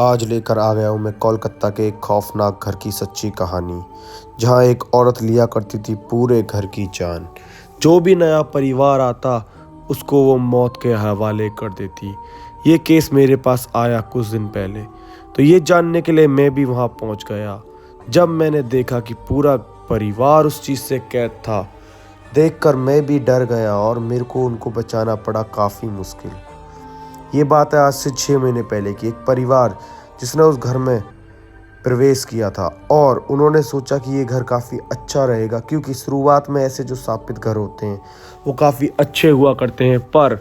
आज लेकर आ गया हूँ मैं कोलकाता के एक खौफनाक घर की सच्ची कहानी, जहाँ एक औरत लिया करती थी पूरे घर की जान। जो भी नया परिवार आता उसको वो मौत के हवाले कर देती। ये केस मेरे पास आया कुछ दिन पहले, तो ये जानने के लिए मैं भी वहाँ पहुँच गया। जब मैंने देखा कि पूरा परिवार उस चीज़ से कैद था, देखकर मैं भी डर गया और मेरे को उनको बचाना पड़ा काफ़ी मुश्किल। ये बात है आज से 6 महीने पहले की। एक परिवार जिसने उस घर में प्रवेश किया था और उन्होंने सोचा कि ये घर काफ़ी अच्छा रहेगा, क्योंकि शुरुआत में ऐसे जो स्थापित घर होते हैं वो काफ़ी अच्छे हुआ करते हैं, पर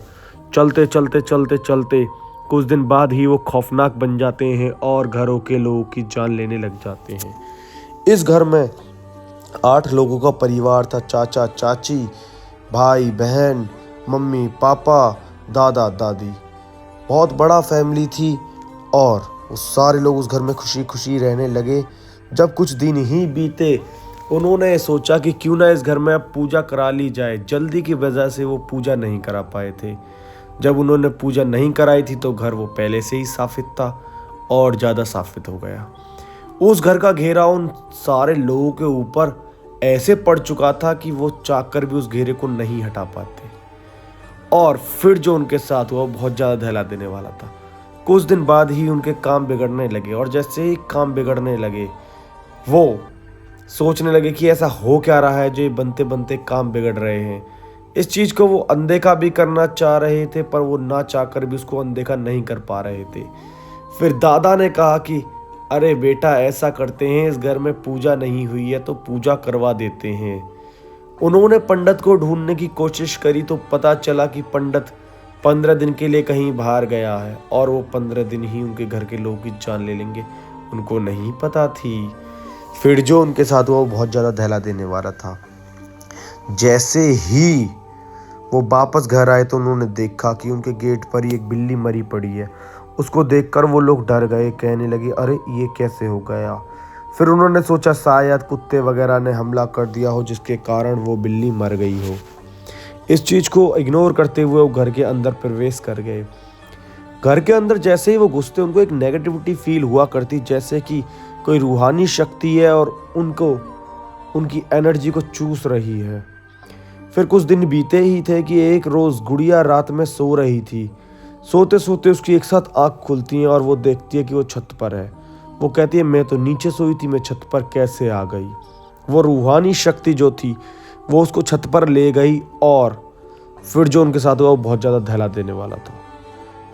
चलते चलते चलते चलते कुछ दिन बाद ही वो खौफनाक बन जाते हैं और घरों के लोगों की जान लेने लग जाते हैं। इस घर में 8 लोगों का परिवार था। चाचा चाची, भाई बहन, मम्मी पापा, दादा दादी। बहुत बड़ा फैमिली थी और वो सारे लोग उस घर में खुशी खुशी रहने लगे। जब कुछ दिन ही बीते, उन्होंने सोचा कि क्यों ना इस घर में अब पूजा करा ली जाए। जल्दी की वजह से वो पूजा नहीं करा पाए थे। जब उन्होंने पूजा नहीं कराई थी तो घर वो पहले से ही साफित था और ज़्यादा साफित हो गया। उस घर का घेरा उन सारे लोगों के ऊपर ऐसे पड़ चुका था कि वो चाहकर भी उस घेरे को नहीं हटा पाते। और फिर जो उनके साथ हुआ वो बहुत ज़्यादा दहला देने वाला था। कुछ दिन बाद ही उनके काम बिगड़ने लगे और जैसे ही काम बिगड़ने लगे, वो सोचने लगे कि ऐसा हो क्या रहा है जो ये बनते बनते काम बिगड़ रहे हैं। इस चीज़ को वो अनदेखा भी करना चाह रहे थे, पर वो ना चाहकर भी उसको अनदेखा नहीं कर पा रहे थे। फिर दादा ने कहा कि अरे बेटा, ऐसा करते हैं, इस घर में पूजा नहीं हुई है तो पूजा करवा देते हैं। उन्होंने पंडित को ढूंढने की कोशिश करी तो पता चला कि पंडित 15 दिन के लिए कहीं बाहर गया है और वो 15 दिन ही उनके घर के लोगों की जान ले लेंगे, उनको नहीं पता थी। फिर जो उनके साथ हुआ वो बहुत ज़्यादा दहला देने वाला था। जैसे ही वो वापस घर आए तो उन्होंने देखा कि उनके गेट पर ही एक बिल्ली मरी पड़ी है। उसको देखकर वो लोग डर गए, कहने लगे अरे ये कैसे हो गया। फिर उन्होंने सोचा शायद कुत्ते वगैरह ने हमला कर दिया हो जिसके कारण वो बिल्ली मर गई हो। इस चीज़ को इग्नोर करते हुए वो घर के अंदर प्रवेश कर गए। घर के अंदर जैसे ही वो घुसते उनको एक नेगेटिविटी फील हुआ करती, जैसे कि कोई रूहानी शक्ति है और उनको उनकी एनर्जी को चूस रही है। फिर कुछ दिन बीते ही थे कि एक रोज़ गुड़िया रात में सो रही थी। सोते सोते उसकी एक साथ आँख खुलती है और वो देखती है कि वो छत पर है। वो कहती है मैं तो नीचे सोई थी, मैं छत पर कैसे आ गई। वो रूहानी शक्ति जो थी वो उसको छत पर ले गई और फिर जो उनके साथ हुआ वो बहुत ज़्यादा दहला देने वाला था।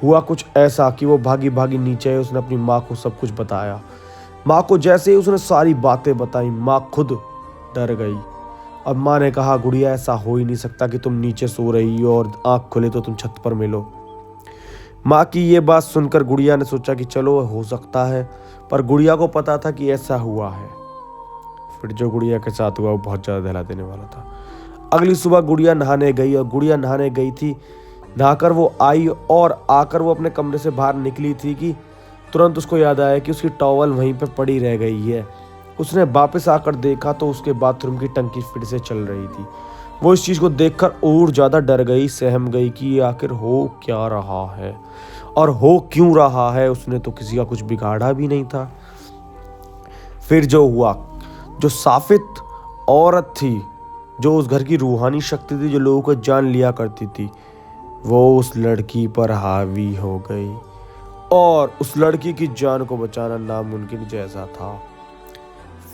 हुआ कुछ ऐसा कि वो भागी भागी नीचे आई। उसने अपनी माँ को सब कुछ बताया। माँ को जैसे ही उसने सारी बातें बताई, माँ खुद डर गई। अब माँ ने कहा गुड़िया, ऐसा हो ही नहीं सकता कि तुम नीचे सो रही हो और आँख खुले तो तुम छत पर मिलो। माँ की ये बात सुनकर गुड़िया ने सोचा कि चलो हो सकता है, पर गुड़िया को पता था कि ऐसा हुआ है। फिर जो गुड़िया के साथ हुआ वो बहुत ज़्यादा दहला देने वाला था। अगली सुबह गुड़िया नहाने गई और गुड़िया नहाने गई थी। नहाकर वो आई और आकर वो अपने कमरे से बाहर निकली थी कि तुरंत उसको याद आया कि उसकी टॉवल वहीं पे पड़ी रह गई है। उसने वापस आकर देखा तो उसके बाथरूम की टंकी फिर से चल रही थी। वो इस चीज़ को देखकर और ज़्यादा डर गई, सहम गई कि ये आखिर हो क्या रहा है और हो क्यों रहा है। उसने तो किसी का कुछ बिगाड़ा भी नहीं था। फिर जो हुआ, जो साफित औरत थी, जो उस घर की रूहानी शक्ति थी, जो लोगों को जान लिया करती थी, वो उस लड़की पर हावी हो गई और उस लड़की की जान को बचाना नामुमकिन जैसा था।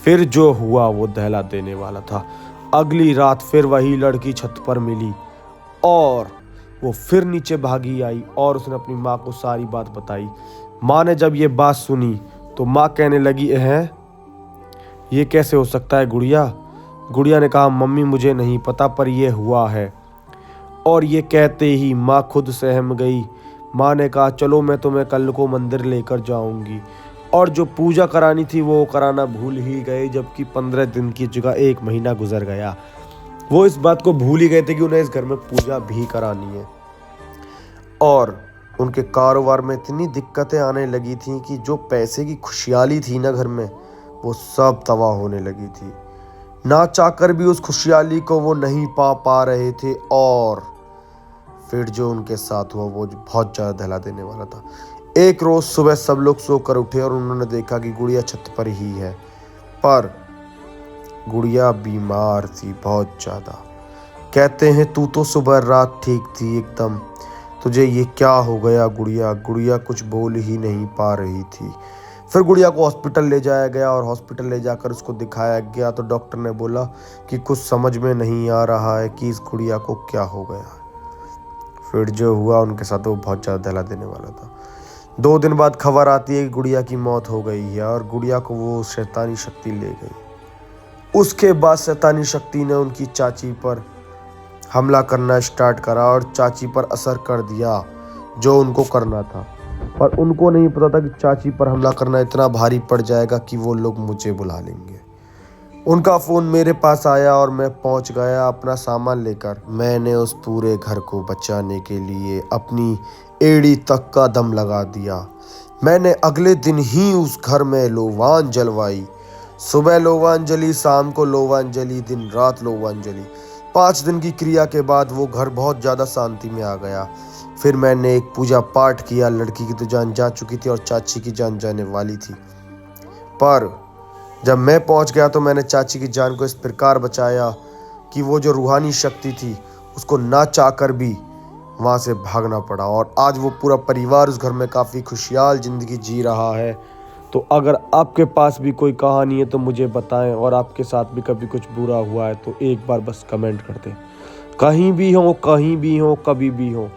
फिर जो हुआ वो दहला देने वाला था। अगली रात फिर वही लड़की छत पर मिली और वो फिर नीचे भागी आई और उसने अपनी माँ को सारी बात बताई। माँ ने जब ये बात सुनी तो माँ कहने लगी है ये कैसे हो सकता है गुड़िया। गुड़िया ने कहा मम्मी मुझे नहीं पता, पर ये हुआ है। और ये कहते ही माँ खुद सहम गई। माँ ने कहा चलो मैं तुम्हें कल को मंदिर लेकर जाऊंगी। और जो पूजा करानी थी वो कराना भूल ही गए, जबकि 15 दिन की जगह 1 महीना गुजर गया। वो इस बात को भूल ही गए थे कि उन्हें इस घर में पूजा भी करानी है। और उनके कारोबार में इतनी दिक्कतें आने लगी थी कि जो पैसे की खुशहाली थी ना घर में, वो सब तबाह होने लगी थी। ना चाहकर भी उस खुशहाली को वो नहीं पा रहे थे। और फिर जो उनके साथ हुआ वो बहुत ज़्यादा दहला देने वाला था। एक रोज़ सुबह सब लोग सोकर उठे और उन्होंने देखा कि गुड़िया छत पर ही है, पर गुड़िया बीमार थी बहुत ज़्यादा। कहते हैं तू तो सुबह रात ठीक थी एकदम, तुझे ये क्या हो गया गुड़िया? गुड़िया कुछ बोल ही नहीं पा रही थी। फिर गुड़िया को हॉस्पिटल ले जाया गया और हॉस्पिटल ले जाकर उसको दिखाया गया तो डॉक्टर ने बोला कि कुछ समझ में नहीं आ रहा है कि इस गुड़िया को क्या हो गया। फिर जो हुआ उनके साथ वो बहुत ज़्यादा दहला देने वाला था। 2 दिन बाद खबर आती है कि गुड़िया की मौत हो गई है और गुड़िया को वो शैतानी शक्ति ले गई। उसके बाद शैतानी शक्ति ने उनकी चाची पर हमला करना स्टार्ट करा और चाची पर असर कर दिया जो उनको करना था। पर उनको नहीं पता था कि चाची पर हमला करना इतना भारी पड़ जाएगा कि वो लोग मुझे बुला लेंगे। उनका फ़ोन मेरे पास आया और मैं पहुंच गया अपना सामान लेकर। मैंने उस पूरे घर को बचाने के लिए अपनी एड़ी तक का दम लगा दिया। मैंने अगले दिन ही उस घर में लोवान जलवाई। सुबह लोवान जली, शाम को लोवान जली, दिन रात लोवान जली। 5 दिन की क्रिया के बाद वो घर बहुत ज़्यादा शांति में आ गया। फिर मैंने एक पूजा पाठ किया। लड़की की तो जान जा चुकी थी और चाची की जान जाने वाली थी, पर जब मैं पहुंच गया तो मैंने चाची की जान को इस प्रकार बचाया कि वो जो रूहानी शक्ति थी उसको ना चाहकर भी वहाँ से भागना पड़ा और आज वो पूरा परिवार उस घर में काफ़ी खुशहाल ज़िंदगी जी रहा है। तो अगर आपके पास भी कोई कहानी है तो मुझे बताएं और आपके साथ भी कभी कुछ बुरा हुआ है तो एक बार बस कमेंट कर दें। कहीं भी हो, कभी भी हो,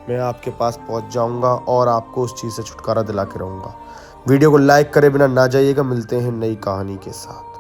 मैं आपके पास पहुंच जाऊंगा और आपको उस चीज़ से छुटकारा दिला के रहूँगा। वीडियो को लाइक करे बिना ना जाइएगा। मिलते हैं नई कहानी के साथ।